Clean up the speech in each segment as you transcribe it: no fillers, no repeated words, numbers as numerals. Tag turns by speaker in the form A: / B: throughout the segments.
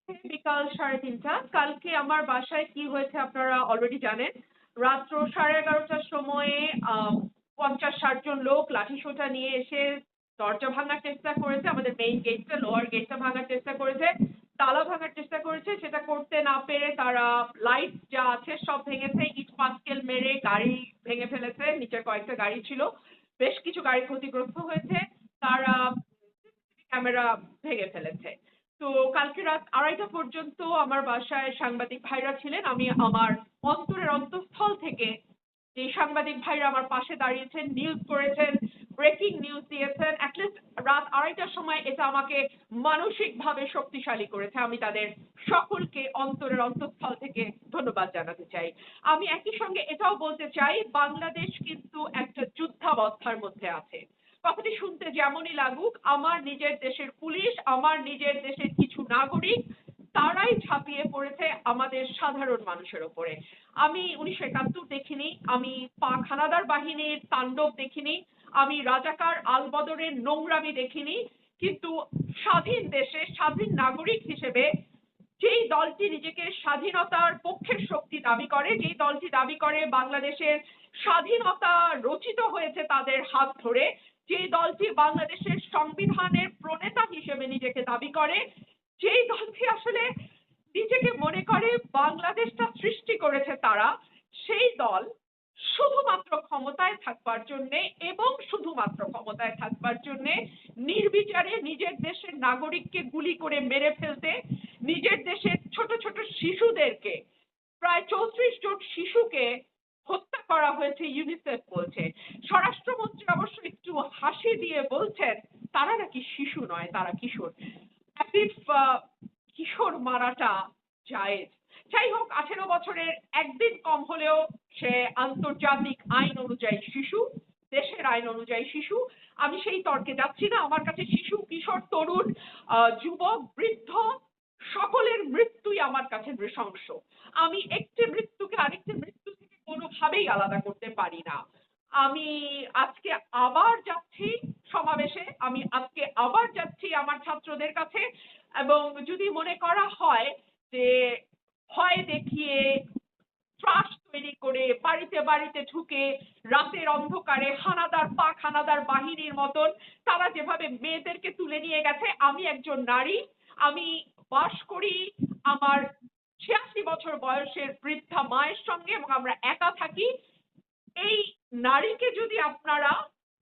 A: বিকাল 3:30। কালকে আমার বাসায় কি হয়েছে আপনারা অলরেডি জানেন। রাত্র 11:30টার সময়ে 50-60 জন লোক লাঠিসোঁটা নিয়ে এসে দরজা ভাঙার চেষ্টা করেছে। আমাদের মেইন গেটটা, লোয়ার গেটটা ভাঙার চেষ্টা করেছে, তালা ভাঙার চেষ্টা করেছে। সেটা করতে না পেরে তারা লাইট যা আছে সব ভেঙেছে, ইট পাটকেল মেরে গাড়ি ভেঙে ফেলেছে। নিচের কয়েকটা গাড়ি ছিল, বেশ কিছু গাড়ি ক্ষতিগ্রস্ত হয়েছে। তারা ক্যামেরা ভেঙে ফেলেছে। তো কালকে রাত 2:30 পর্যন্ত আমার বাসায় সাংবাদিক ভাইরা ছিলেন। আমি আমার অন্তরের অন্তঃস্থল থেকে যে সাংবাদিক ভাইরা আমার পাশে দাঁড়িয়েছেন, নিউজ করেছেন, ব্রেকিং নিউজ দিয়েছেন, অ্যাটলিস্ট রাত 2:30টার সময় এটা আমাকে মানসিকভাবে শক্তিশালী করেছে। আমি তাদের সকলকে অন্তরের অন্তঃস্থল থেকে ধন্যবাদ জানাতে চাই। আমি একই সঙ্গে এটাও বলতে চাই, বাংলাদেশ কিন্তু একটা যুদ্ধাবস্থার মধ্যে আছে। কথাটি শুনতে যেমনই লাগুক, আমার নিজের দেশের পুলিশ, আমার নিজের দেশের কিছু নাগরিক, তারাই ঝাঁপিয়ে পড়েছে আমাদের সাধারণ মানুষের ওপরে। আমি 1971 দেখিনি, আমি পাক হানাদার বাহিনীর তাণ্ডব দেখিনি, আমি রাজাকার আলবদরের নোংরামি দেখিনি, কিন্তু স্বাধীন দেশে স্বাধীন নাগরিক হিসেবে যেই দলটি নিজেকে স্বাধীনতার পক্ষের শক্তি দাবি করে, যেই দলটি দাবি করে বাংলাদেশের স্বাধীনতা রচিত হয়েছে তাদের হাত ধরে, যেই দলটি বাংলাদেশের সংবিধানের প্রণেতা হিসেবে নিজেকে দাবি করে, যেই দলটি আসলে নিজেকে মনে করে বাংলাদেশটা সৃষ্টি করেছে তারা, সেই দল শুধুমাত্র ক্ষমতায় থাকবার জন্যে এবং শুধুমাত্র ক্ষমতায় থাকবার জন্যে নির্বিচারে নিজের দেশের নাগরিককে গুলি করে মেরে ফেলতে, নিজের দেশের ছোট ছোট শিশুদেরকে, প্রায় 34 জন শিশুকে হত্যা করা হয়েছে ইউনিসেফ বলছে। স্বরাষ্ট্রমন্ত্রী অবশ্য একটু হাসি দিয়ে বলছেন তারা নাকি শিশু নয়, তারা কিশোর। কিশোর মারাটা জায়েজ। যাই হোক, 18 বছরের একদিন কম হলেও সে আন্তর্জাতিক আইন অনুযায়ী শিশু, দেশের আইন অনুযায়ী শিশু। আমি সেই তর্কে যাচ্ছি না। আমার কাছে শিশু, কিশোর, তরুণ, যুবক, বৃদ্ধ সকলের মৃত্যুই আমার কাছে নৃশংস। আমি একটি মৃত্যুকে আরেকটি মৃত্যু থেকে কোনোভাবেই আলাদা করতে পারি না। আমি আজকে আবার যাচ্ছি সমাবেশে, আমি আজকে আবার যাচ্ছি আমার ছাত্রদের কাছে, এবং যদি মনে করা হয় যে ভয় দেখিয়ে, ত্রাস তৈরি করে, বাড়িতে বাড়িতে ঢুকে রাতের অন্ধকারে হানাদার পাক হানাদার বাহিনীর মতন তারা যেভাবে মেয়েদেরকে তুলে নিয়ে গেছে, আমি একজন নারী, আমি বাস করি আমার 86 বছর বয়সের বৃদ্ধা মায়ের সঙ্গে এবং আমরা একা থাকি। এই নারীকে যদি আপনারা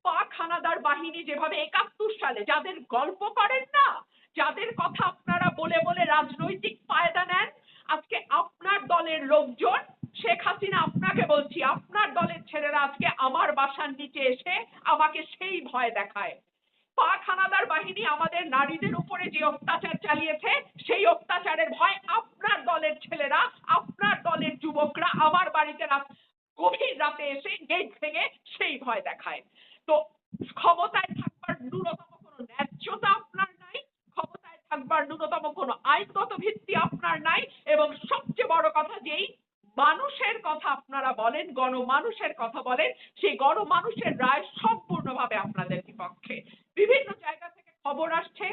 A: পাক হানাদার বাহিনী যেভাবে 71 সালে যাদের গল্প করেন না, যাদের কথা আপনারা বলে বলে রাজনৈতিক ফায়দা নেন, আজকে আপনার দলের লোকজন, শেখ হাসিনা আপনাকে বলছি, আপনার দলের ছেলেরা আজকে আমার বাসার নিচে এসে আমাকে সেই ভয় দেখায়। পাক হানাদার বাহিনী আমাদের নারীদের উপরে যে অত্যাচার চালিয়েছে, সেই অত্যাচারের ভয় আপনার দলের ছেলেরা, আপনার দলের যুবকরা আমার বাড়িতে গভীর রাতে এসে গেট ভেঙে সেই ভয় দেখায়। তো ক্ষমতায় থাকবার ন্যূনতম কোনো ন্যায্যতা আপনার নাই, ক্ষমতায় থাকবার ন্যূনতম কোনো আইনগত ভিত্তি আপনার নাই, এবং সবচেয়ে বড় কথা, যেই মানুষের কথা আপনারা বলেন, গণমানুষের কথা বলেন, সেই গণমানুষের রায় সম্পূর্ণভাবে আপনাদের বিপক্ষে। বিভিন্ন জায়গা থেকে খবর আসছে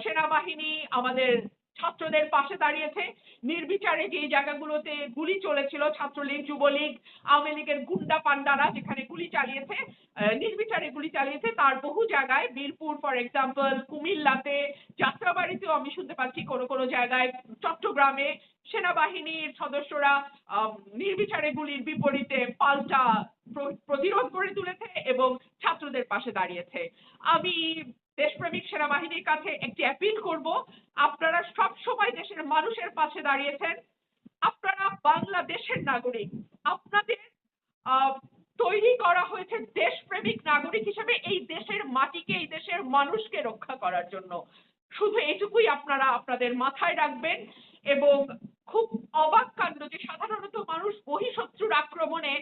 A: সেনাবাহিনী আমাদের ছাত্রদের পাশে দাঁড়িয়েছে, নির্বিচারে যে জায়গাগুলোতে গুলি চলেছিল, ছাত্রলীগ, যুবলীগ, আওয়ামী লীগের গুন্ডা পান্ডারা যেখানে গুলি চালিয়েছে, নির্বিচারে গুলি চালিয়েছে, তার বহু জায়গায়, বীরপুর ফর এক্সাম্পল, কুমিল্লাতে, যাত্রাবাড়িতেও আমি শুনতে পাচ্ছি কোনো কোনো জায়গায়, চট্টগ্রামে সেনাবাহিনীর সদস্যরা নির্বিচারে গুলির বিপরীতে পাল্টা প্রতিরোধ গড়ে তুলেছে এবং ছাত্রদের পাশে দাঁড়িয়েছে। আমি দেশপ্রেমিক সেনাবাহিনীর কাছে একটি অ্যাপিল করব, আপনারা সব সময় দেশের মানুষের পাশে দাঁড়িয়েছেন, আপনারা বাংলাদেশের নাগরিক, আপনাদের তৈরি করা হয়েছে দেশপ্রেমিক নাগরিক হিসেবে এই দেশের মাটিকে, এই দেশের মানুষকে রক্ষা করার জন্য। শুধু এটুকুই আপনারা আপনাদের মাথায় রাখবেন। এবং খুব অবাক কাণ্ড যে সাধারণত মানুষ বহিঃশত্রুর আক্রমণে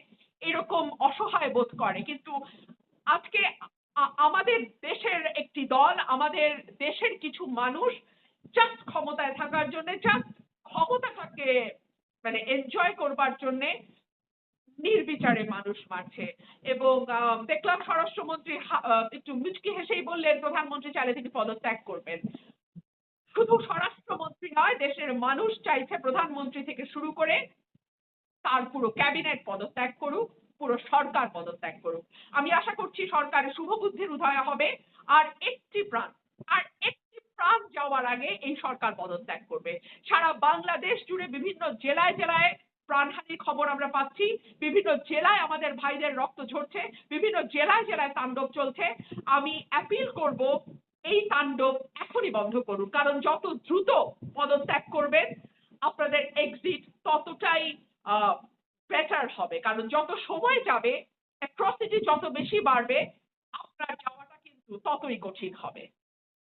A: এরকম অসহায় বোধ করে, কিন্তু আজকে আমাদের দেশের একটি দল, আমাদের দেশের কিছু মানুষ জাস্ট ক্ষমতায় থাকার জন্য, জাস্ট ক্ষমতাটাকে মানে এনজয় করবার জন্য নির্বিচারে মানুষ মারছে। এবং দেখলাম স্বরাষ্ট্রমন্ত্রী একটু মুচকি হেসেই বললেন প্রধানমন্ত্রী চাইলে তিনি পদত্যাগ করবেন। শুধু স্বরাষ্ট্রমন্ত্রী নয়, দেশের মানুষ চাইছে প্রধানমন্ত্রী থেকে শুরু করে তার পুরো ক্যাবিনেট পদত্যাগ করুক, পুরো সরকার পদত্যাগ করুক। আমি আশা করছি সরকারের শুভবুদ্ধির উদয় হবে আর একটি প্রাণ যাওয়ার আগে এই সরকার পদত্যাগ করবে। সারা বাংলাদেশ জুড়ে বিভিন্ন জেলায় জেলায় প্রাণহানির খবর আমরা পাচ্ছি, বিভিন্ন জেলায় আমাদের ভাইদের রক্ত ঝরছে, বিভিন্ন জেলায় জেলায় তাণ্ডব চলছে। আমি অ্যাপিল করব এই তাণ্ডব এখনই বন্ধ করুন, কারণ যত দ্রুত পদত্যাগ করবেন আপনাদের এক্সিট ততটাই বেটার হবে। কারণ যত সময় যাবে, অ্যাট্রসিটি যত বেশি বাড়বে, আপনার যাওয়াটা কিন্তু ততই কঠিন হবে।